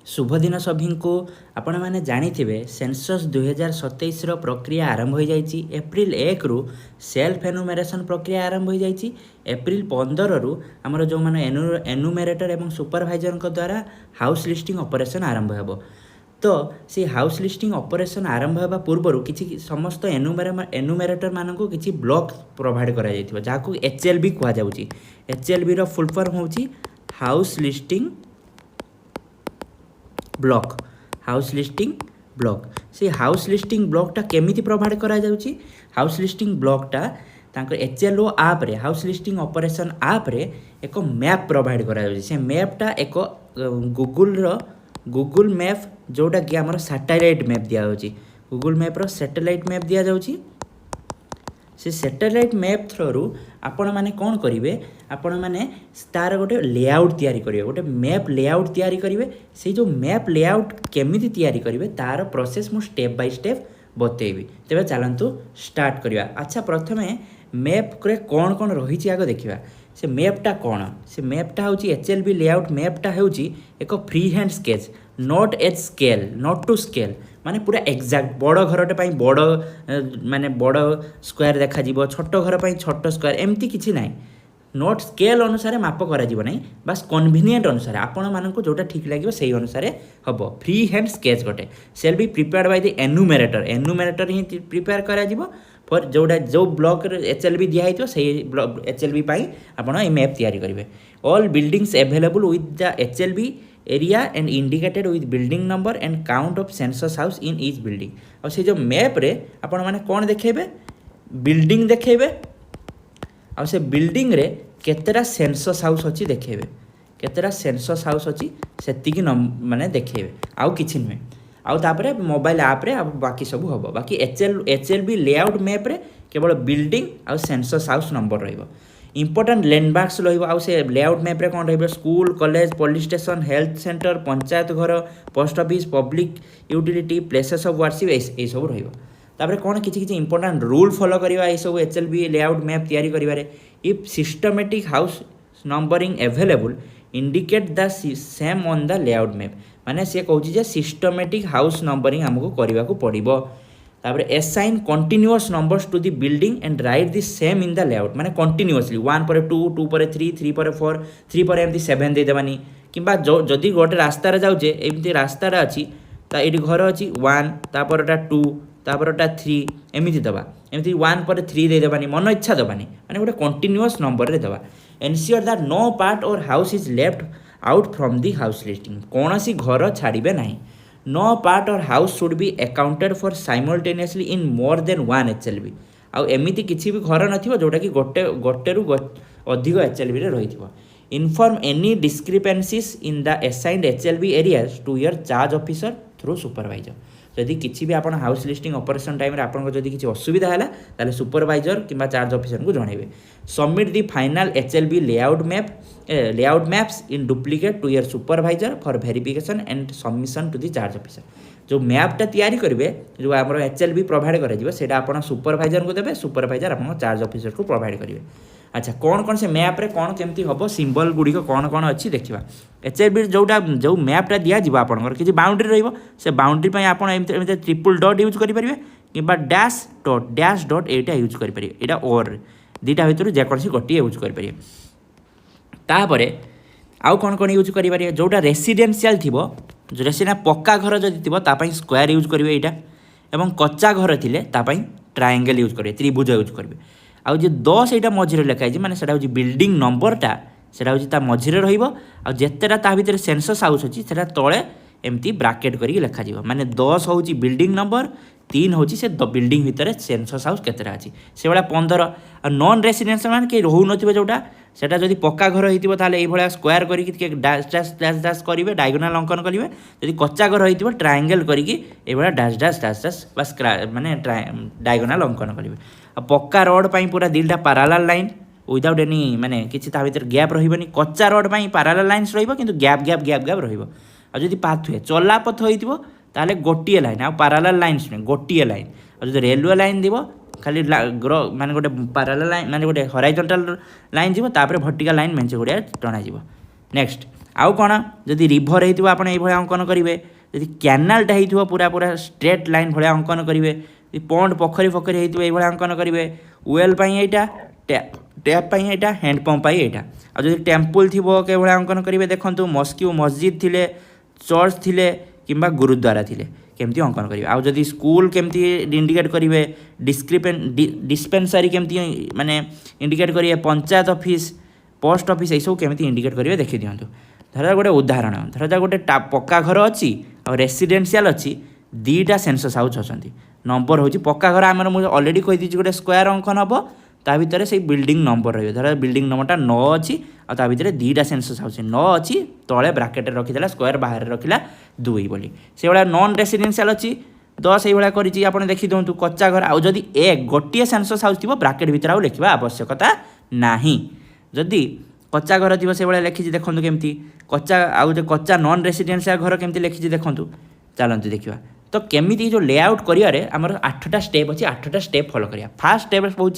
शुभदिन सभी को आपण मैंने जानिथिबे सेंसस 2027 प्रक्रिया आरंभ हो जाइए। एप्रिल 1 रु सेल्फ एनुमेरेशन प्रक्रिया आरंभ हो जाइए। एप्रिल 15 रु आमर जो मैंने एनुमेरेटर एवं सुपरभाइजर द्वारा हाउस लिस्टिंग ऑपरेशन आरंभ हो। तो से हाउस लिस्टिंग ऑपरेशन आरंभ होगा पूर्व किसी समस्त एनुमेरेटर मानक किसी ब्लॉक प्रोवाइड करा जाइथिबो जाको एचएलबी कहा जाउची। एचएलबी रो फुल फॉर्म होची house listing block. House listing block से हाउस लिस्टिंग ब्लॉकटा केमिति प्रोवाइड करा जाउची। हाउस लिस्टिंग ब्लॉकटा तांको एचएलओ आप रे हाउस लिस्टिंग ऑपरेशन आप रे एक मैप प्रोवाइड करा जाउची। से मैपटा एक गूगल मैप जोटा कि आमर सैटेलाइट मैप दिया जाउची। गूगल मैप रो सैटेलाइट मैप दिया जाउची। से सैटेलाइट मैप थ्रू आपण मैंने कौन करेंगे आपण मैंने तार गोटे लेआउट तैयारी करेंगे गोटे मैप लेआउट तैयारी करेंगे। से जो मैप लेआउट केमिति तैयारी करेंगे तार प्रोसेस मु स्टेप बाय स्टेप बतेबी। तेरे चलतु स्टार्ट करवा। अच्छा प्रथमे मैप रे कौन कौन रही आग देखा। से मैपटा कौन से मैपटा हूँ एचएलबी लेआउट मैपटा हूँ एक free hand sketch not as scale not to scale माने पूरा एक्जाक्ट बड़ घरटे बड़ माने बड़ स्क्वायर देखा छोट घर छोट स्क्वायर एमती किसी ना नोट स्केल अनुसार माप करा बास कन्वीनियंट अनुसार आपण मानक जोटा ठीक लगे से अनुसार हम फ्री हैंड स्केच गोटे shall be prepared by the enumerator ही प्रिपेयर करा फॉर जोटा जो ब्लॉक एचएलबी दिखाई से एचएलबी आपड़ ये मैप तैयारी करेंगे। All buildings available with the HLB area and indicated with building number and count of census house in each building. और से जो मैप रे आपण माने कौन देखेबे बिल्डिंग देखेबे और से बिल्डिंग रे केतेरा सेंसस हाउस अच्छी देखेबे केतेरा सेंसस हाउस अच्छी सेतिकी माने देखेबे आउ किछि नुहे। आउ तापरे मोबाइल ऐप रे बाकी सब हम बाकी एचएलबी लेआउट मैप रे केवल बिल्डिंग आउ सेंसस हाउस नंबर रहिबो। इंपोर्टेंट लैंडमार्क्स रहिबो आउ से लेआउट मैप रे कोन रहिबो school college police station health centre panchayat घर post office public utility places of worship ए सब रहिबो। तापरे कोन किछि किछि इंपोर्टेंट रूल फॉलो करबा ए सब एचएलबी लेआउट मैप तैयारी करिवारे। If systematic house numbering available indicate the same on the layout map माने से कहूँ जे सिस्टमैटिक हाउस नंबरिंग आमको करने को पड़ो। तापर assign continuous numbers to the building and write the same in the layout माने कंटिन्यूअसली 1 पर 2 2 पर 3 3 पर 4 3 पर एमती 7 दे देवानी किंबा जदि गोटे रास्तार जाऊे एमती रास्तार अच्छी ये घर अच्छी 1 तापरटा 2 तापरटा 3 एमती दबा एमती 1 पर 3 दे देवानी मन इच्छा दबानी माने गोटे कंटिन्यूअस नंबर रे दबा। Ensure that no part or house is left out from the house listing कौन सी घर छाड़े ना। No part or house should be accounted for simultaneously in more than one HLB आउ एमती किसी भी घर न जोटा कि गोटे रु अधिक एचएलबी रे रही। Inform any discrepancies in the assigned HLB areas to your charge officer through supervisor. जदि किसी भी आप हाउस लिस्टिंग ऑपरेशन टाइम आपको जदि किसी असुविधा है ताले सुपरवाइजर किंबा चार्ज ऑफिसर को जनइबे। Submit the final HLB layout maps in duplicate to your supervisor for verification and submission to the charge officer. जो मैपटा तैयारी करेंगे जो आम एचएलबी प्रोवाइड कर आप सुपरवाइजर को देवे सुपरवाइजर आप चार्ज ऑफिसर को प्रोवाइड करेंगे। अच्छा कौन कौन से मैप रे कौन केमती हम सिंबल गुड़िक कौन कौन अच्छी देखा। एचएलबी जोटा जो मैपटा दिज्व आपंकर किसी बाउंड्री रही से बाउंड्री आप ट्रिपल डॉट यूज करेंगे कि डैश डॉट एटा यूज करेंगे यहाँ और दुटा भितर जेकोसी गोटे यूज करेंगे। तापर आउ कौन कौन यूज करेंगे जोटा रेसिडेंशियल थी रेसिडेंट पक्का घर जदि थी स्क्वायर यूज करेंगे यहाँ एवं कच्चा घर थे ट्रायंगल यूज करेंगे त्रिभुज यूज करेंगे। आउ जे 10 यहाँ मझे लिखाई माने सेटा हूँ बिल्डिंग नंबरटा सेटा हूँ मझे रेतेटा ता भर सेंसस हाउस अच्छी से तले एमती ब्राकेट करके लिखा माने 10 हूँ बिल्डिंग नंबर 3 हूँ से बिल्डिंग भितर सेंसस हाउस केतटा अच्छी से भाया 15। नॉन रेसिडेंशियल माने कहीं रोह न जोटा सेटा जदि पक्का घर होता ये स्क्वायर करके डैश डैश डैश डैश करेंगे डायगोनाल अंकन करेंगे। जदि कच्चा घर हो ट्रायंगल करके डैश डैश डैश डैश बस माने डायगोनाल अंकन करेंगे। पक्का रोड पर पूरा 2टा पैरेलल लाइन विदाउट एनी माने किसी भर गैप रही कच्चा रोड पर पैरेलल लाइन्स रही गैप गैप गैप गैप रही पाथ हुए चला पथ हो ताले गोटे लाइन आ पैरेलल लाइन्स नुहे गोटे लाइन और जो रेलवे लाइन दिव खाली माने गोटे पैरेलल लाइन माने गोटे हॉरिजॉन्टल लाइन जीव तापर वर्टिकल लाइन मेंचे गुड़िया टणा जीव। नेक्स्ट आउ कौन जदि रिभर होइतिबो आपण एई भलिया अंकन करिवे जदि कैनालटा होइतिबो पूरा पूरा स्ट्रेट लाइन भलिया अंकन करिवे जदि पॉन्ड पोखरी फोखरी होइतिबो एई भलिया अंकन करिवे वेल पई एटा टैप पई एटा हैंड पंप पई एटा आ जदि टेम्पल थिबो के भलिया अंकन करिवे देखंतु मस्जिद मस्जिद थिले चर्च थिले किंबा गुरुद्वारा थिले केमती अंकन करिवे आ जदि स्कूल केमती इंडिकेट करिवे डिस्पेंसरी केमती माने इंडिकेट करिवे पंचायत ऑफिस पोस्ट ऑफिस ये सब केमती इंडिकेट करिवे देखि दियंतु धरा गोटे उदाहरण धरा गोटे पक्का घर अच्छी और रेसिडेंशियल अच्छी दीटा सेंसस हाउस अच्छी नंबर हूँ पक्का घर आम अलरेडी कही दीजिए गोटे स्क्वायर अंकन हम ता भर से बिल्डिंग नंबर रही धर बिल्डिंग नंबरटा 9 अच्छी आ भर दीटा सेंसस हाउस 9 अच्छी तले ब्राकेट रखीला स्क्वायर बाहर रखिला 2 बोली से भाया नॉन रेसिडेंशियल अच्छी 10 ये करी आप देखी दिखाँ कच्चा घर आउ जदि एक गोटे सेंसस हाउस थी ब्राकेट भर आउ लिखा आवश्यकता नहीं जदि कच्चा घर थी से लिखी देखो केमती कच्चा आउ कच्चा नॉन रेसिडेंशियल घर केमती लिखी देखो चलते देखा तो केमी जो लेआउट करियारे आमर 8टा स्टेप अच्छी 8टा स्टेप फॉलो करिया फास्ट स्टेप हूँ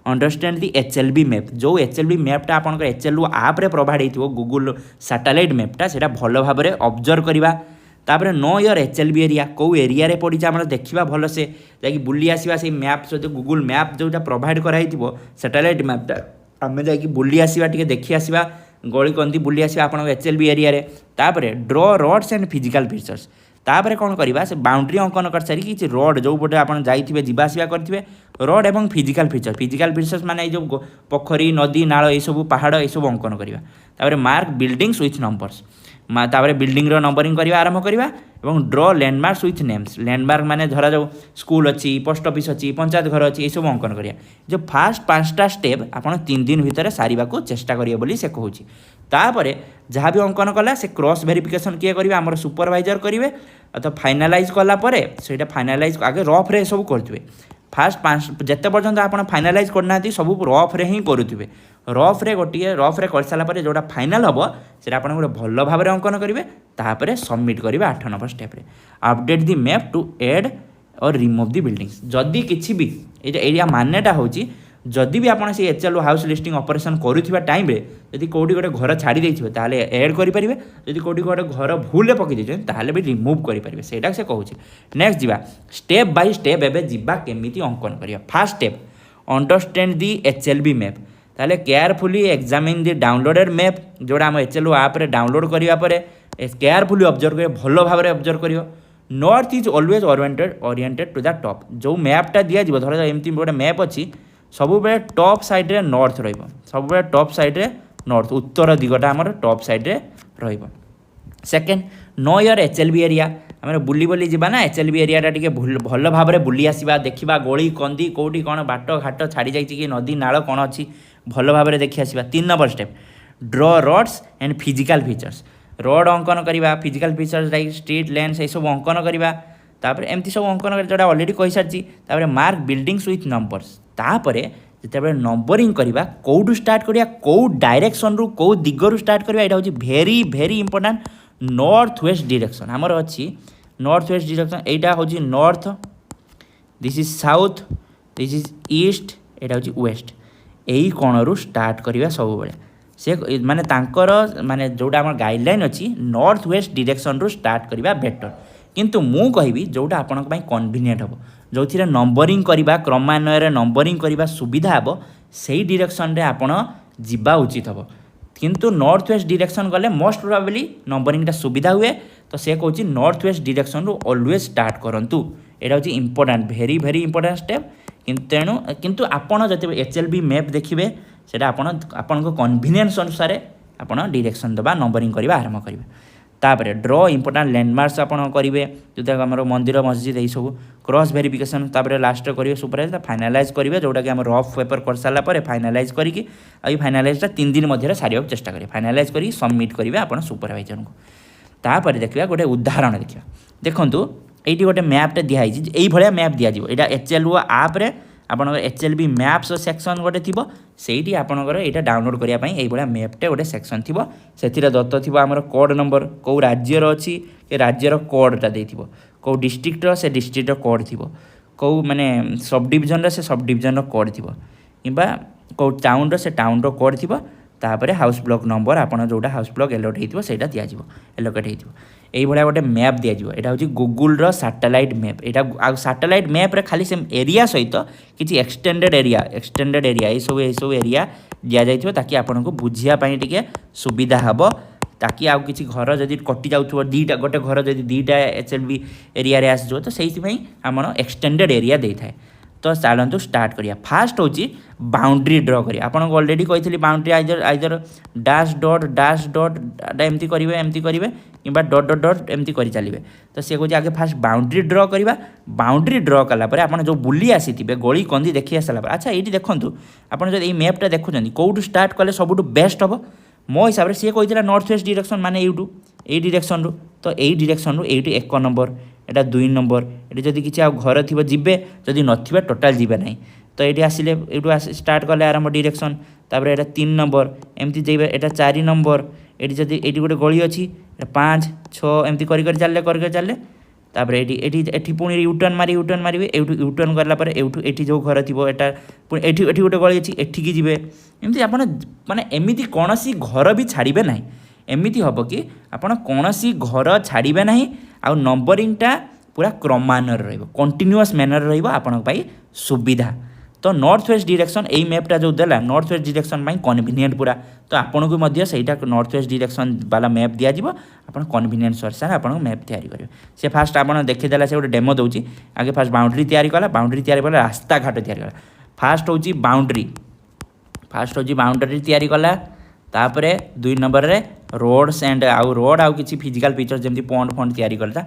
अंडरस्टैंड दी HLB मैप जो HLB मैपटा आपंकर HLU आप्रे प्रोवाइड हो गूगल सैटेलाइट मैपटा से भल भाव में ऑब्जर्व करवा तापर नो योर HLB एरिया कौ एरिया रे पड़ी आम देखा भल से जाकि बुली आसवा से मैप सहित गूगल मैप जोटा प्रोवाइड कराई सैटेलाइट मैपटा आम जा बुली आसवा टे देखी आसवा गली कंदी बुली आसवा आप HLB एरिया रे तापर ड्र रड्स एंड फिजिकल फीचर्स तापर कौन करवा से बाउंड्री अंकन कर सारी कि रोड जो पटे आप जाइए जावासवा करेंगे रोड एवं फिजिकल फीचर्स माने जो पोखरी नदी नाल ये सब पहाड़ ये सब अंकन करवा मार्क बिल्डिंग्स विथ नंबर्स तापर बिल्डिंग नंबरिंग करवा आरंभ करवा और ड्र लैंडमार्क्स विथ नेम्स लैंडमार्क माने धरा जो स्कूल अच्छी पोस्ट ऑफिस अच्छी पंचायत घर अच्छी ये सब अंकन करिया जो फास्ट 5टा स्टेप आपन 3 दिन भितर सारिबा को चेष्टा करिए बोली से कहूची तापरे जहाँ भी अंकन कला से क्रॉस वेरिफिकेशन किए करेंगे आमर सुपरवाइजर करेंगे तो फाइनालाइज कलापर से फाइनालाइज आगे रफ रे सब करेंगे फास्ट 5 जिते पर्यंत आप फाइनालाइज करना सब रफ रे ही करुवे रफ रे गोटे रफ रे कर सारापर जोटा फाइनाल हम से आप गोटे भल भाव में अंकन करेंगे तापर सबमिट करेंगे 8 number step update the map to add और रिमूव दी बिल्डिंग्स जदि किसी भी एरिया मान्यटा हूँ जदि भी आपड़ से HLU हाउस लिस्टिंग ऑपरेशन करुवा टाइम रे यदि कौटी गोटे घर छाड़ी देते ताले एड करेंगे जदि कौटी गोटे घर भूल पकई देते ताले भी रिमूव करेंगे सेटा से कहूँ नेक्स्ट जीवा स्टेप बाय स्टेप एवं जीवा केमिति अंकन करिया fast step understand the HLB map ताले केयरफुली एग्जामिन दी डाउनलोडेड मैप जोड़ा आम HLU आप डाउनलोड करापर केयरफुली ऑब्जर्व कर भल भाव में ऑब्जर्व कर north is always oriented to the top जो मैपटा दिज्व धर एमती गोटे मैप अच्छी सब बेले टॉप साइड रे नॉर्थ रहिबो सब बेले टॉप साइड रे नॉर्थ उत्तर दिगटा हमर टॉप साइड रे रहिबो second know your HLB area आम बुली बुली जीवा ना HLB एरिया टे भल भाव में बुली आसवा देखा गली कंदी कौटी कौन बाट घाट छाड़ी जाइए कि नदी नाल कौन अच्छी भल भाव में देखी आसवा 3 नंबर स्टेप ड्र rods and physical features road अंकन करवा physical features like street lens ये सब अंकन करवा तापर एमती सब अंकन कर जोटा ऑलरेडी कही सारी तापर मार्क बिल्डिंग्स विथ नंबर्स तापर जिते नंबरिंग करवा कौटू स्टार्ट करिया कौ डायरेक्शन रु कौ दिगरु स्टार्ट करवा एटा होची भेरी भेरी इंपोर्टेंट नॉर्थ वेस्ट डायरेक्शन हमर अच्छी नॉर्थ वेस्ट डायरेक्शन एटा होची north this is south this is east एटा होची वेस्ट एई कोणरू स्टार्ट करवा सब बेले से माने तांकर माने जोटा हमर गाइडलाइन अच्छी नॉर्थ वेस्ट डायरेक्शन रु स्टार्ट करवा बेटर किंतु मु कहबी जोटा आपन पई कन्वीनियंट हबो जो थी नंबरिंग करवा क्रमान्वय नंबरिंग करवा सुविधा हे से डायरेक्शन रे आपण जीवा उचित हम किंतु नॉर्थ वेस्ट डायरेक्शन गले मोस्ट प्रोबेबली नंबरिंगटा सुविधा हुए तो से कहूँ नॉर्थ वेस्ट डायरेक्शन रु ऑलवेज स्टार्ट करूँ यहाँ हूँ इंपोर्टेंट भेरी भेरी इंपोर्टेंट स्टेप तेणु किंतु आपड़ जो HLB मैप देखिए से आपण कन्वीनियंस अनुसार आप डायरेक्शन देवा नंबरिंग करवा आरंभ करेंगे तापर ड्र इंपोर्टेंट लैंडमार्क्स आपड़ करेंगे जो आम मंदिर मस्जिद यही सब क्रॉस वेरिफिकेशन तापर लास्ट करेंगे सुपरवाइज फाइनालाइज करेंगे जोटा कि आम रफ पेपर कर सारापर फाइनालाइज करके फाइनालाइजटा 3 दिन मध्य सारे चेष्टा करेंगे फाइनालाइज कर सबमिट करेंगे आप सुपरवाइजर को तापर देखा गोटे उदाहरण देखा देखूँ ये गोटे मैपटे दिखाई ये मैप दिज्व यहाँ HLU आप्रे आपंकर HLB मैप्स सेक्शन गोटे थी से आपंकर यहाँ डाउनलोड करने ये मैपटे गोटे सेक्शन थी से दत्त थी आम कोड नंबर कौ राज्यर अच्छी राज्यर कोडटा देथिबो कौ डिस्ट्रिक्टर से डिस्ट्रिक्टर कोड थी कौ माने सब डिविजन से सब डिविजन कोड थी कि कौ टाउन से टाउन कोड थी तापर हाउस ब्लॉक नंबर आपन जोटा हाउस ब्लॉक एलोट होइतिबो सेटा दिया जिवो एलोकेट होइतिबो एई भलिया गोटे मैप दिया जिवो एटा होची गूगल रो सैटेलाइट मैप एटा आ सैटेलाइट मैप रे खाली से एरिया सहित किछि एक्सटेंडेड एरिया ए सब एरिया दिया जाइतिबो ताकि आपन को बुझिया पई टिके सुविधा हबो ताकि आउ किछि घर जदि कटि जाउथबो दीटा गोटे घर जदि दीटा एचएलबी एरिया रे आस जो तो सेहि पई हमन एक्सटेंडेड एरिया देइ थाए तो चलतु स्टार्ट करिया फास्ट होची बाउंड्री ड्र करिया आपन ऑलरेडी कहितली बाउंड्री आइदर डैश डॉट एमती करिवे किंबा डॉट डॉट डॉट एमती करि चलिबे तो से कहूँ आगे फास्ट बाउंड्री ड्र करिबा बाउंड्री ड्र कला परे आपन जो बुली आसीथिबे गली कंदी देखि आसला परे अच्छा एठी देखंतु आपन जदि ए मैप टा देखुचंदी कोउटू स्टार्ट कले सबुटू बेस्ट हबो मो हिसाब रे से कहितला नॉर्थ वेस्ट डायरेक्शन माने एउटू ए डायरेक्शन रू तो ए डायरेक्शन रू एठी 1 नंबर एटा 2 नंबर ये जदि किसी घर थी जीवे जदि नथिबे टोटाल जीवे नहीं तो ये आसिले एटू स्टार्ट कले आरंभ डायरेक्शन तापर एटा 3 नंबर एमती जेबे एटा 4 नंबर एटी जदि एटी गोटे गली अछि 5 6 एमती कर चलले तापर एटी पुणी यूटर्न मारिबे एटू यूटर्न करला पर एटू एटी जो घर थिबो एटा पुणी एटी गोटे गली अछि एठी की जीवे एमती आपण माने एमिति कोनोसी घर भी छाड़िबे नहीं एमिति हबो कि आपण कोनोसी घर छाड़िबे नहीं आ नंबरिंगटा पूरा क्रमान्वय रहिबो कंटिन्यूअस मैनर रहिबो आपन पाई सुविधा तो नॉर्थ वेस्ट डायरेक्शन एई मैपटा जो देला नॉर्थ वेस्ट डायरेक्शन पाई कन्वीनियंट पूरा तो आपन को मध्य सेटा नॉर्थ वेस्ट डायरेक्शन वाला मैप दिया जिवो आपन कन्वीनियंट सोर्स रे आपन मैप तैयारी करिवे से फास्ट आपन देखि देला से गोटे डेमो दउची आगे फास्ट बाउंड्री तैयारी कला रास्ता घाट तैयारी कला फास्ट होची बाउंड्री तैयारी कला तापरे 2 नंबर रे रोड्स एंड आउ रोड आउ किछि फिजिकल फीचर जेमती पॉइंट फॉन्ट तैयारी करता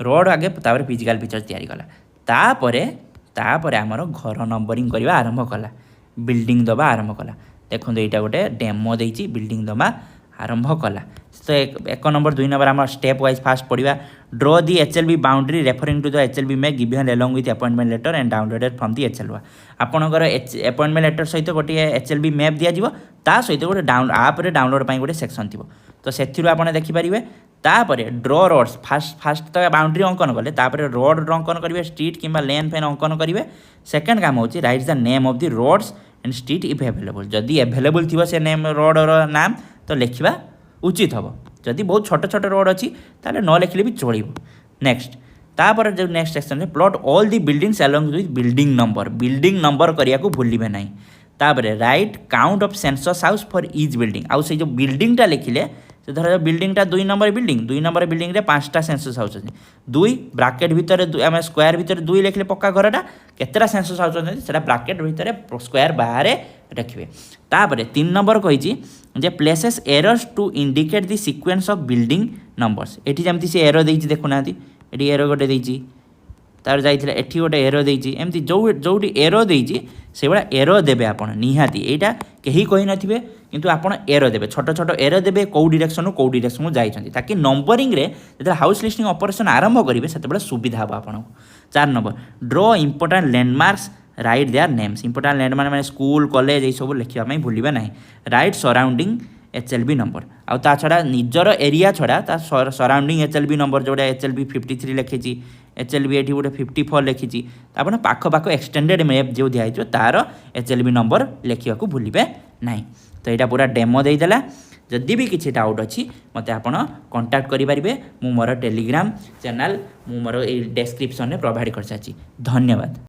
रोड आगे तापर फिजिकल फीचर तैयारी कला तापरे आमर घर नंबरिंग करबा आरंभ कला बिल्डिंग दबा आरंभ कला देखो एटा गोटे डेमो देइछि बिल्डिंग दबा आरंभ कला तो 1 नंबर 2 नंबर आम स्टेप वाइज फास्ट पढ़ा draw the HLB boundary referring to the HLB map given along with appointment letter and downloaded from the एचएलवा आपनकर अपॉइंटमेंट लेटर सहित गोटे एचएलबी मैप दिया जिवो ता सहित गोटे आप रे डाउनलोड पई गोटे सेक्शन थिबो तो सेथिरु आपन देखि परिबे तापरे ड्र रोड्स फास्ट तो बाउंड्री अंकन कले तापरे रोड अंकन करिवे स्ट्रीट किंबा लेन फेन अंकन करिवे सेकंड काम होची write the name of the roads and street if available जदि अवेलेबल थिबो से नेम रोड रो नाम तो लिखिबा उचित हम जदि बहुत छोट छोट रोड अच्छी ताले न लिखले भी चलो नेक्स्ट तापर जो next section plot all the buildings along with building number करिया को भूलिबे नहीं तापर right count of census house for each building आउ से जो बिल्डिंगटा लिखिले से धर बिल्डिंगटा 2 नंबर बिल्डिंग रे 5टा सेंसस हाउस अछि 2 ब्रैकेट भितर आम स्क्वायर भितर 2 लिखले पक्का घरटा केतरा सेंसस हाउस अछि सेटा ब्रैकेट भितर स्क्वायर बाहर रखिबे तापर 3 नंबर कहिछि जे places arrows to indicate the sequence of building numbers एठी जेमति से एरर देइछि देखु नांती एठी एरर गोटे देइछि तार जाइथिला एठी गोटे एरर देइछि एमति जोठी एरर देइछि सेबडा एरर देबे आपण निहाती एटा केही कहि नथिबे किंतु आपण एरर देबे छोट छोट एरर देबे को डायरेक्शन जाइछन्ती ताकि नंबरिंग रे जेते हाउस लिस्टिंग ऑपरेशन आरंभ करिवे सेतेबेला सुविधा हबो आपण 4 number draw important landmarks right their names important landmark माने स्कूल कॉलेज ए सब लिखिबा में भूलिबा नहीं राइट सराउंडिंग एचएलबी नंबर आ ता छड़ा निजर एरिया छड़ा ता सराउंडिंग एचएलबी नंबर जोडा एचएलबी 53 लिखिछि एचएलबी एठी गोटे 54 लिखिछि आपण पाख एक्सटेंडेड मैप जो दिया हिजो तार एचएलबी नंबर लिखिबा को भूलिबे नहीं तो यहाँ पूरा डेमो देदेला जदि भी किसी डाउट अच्छी मत आप कांटेक्ट करेंगे मु मोर टेलीग्राम चैनल मु मोर डिस्क्रिप्शन में प्रोवाइड कर सारी धन्यवाद।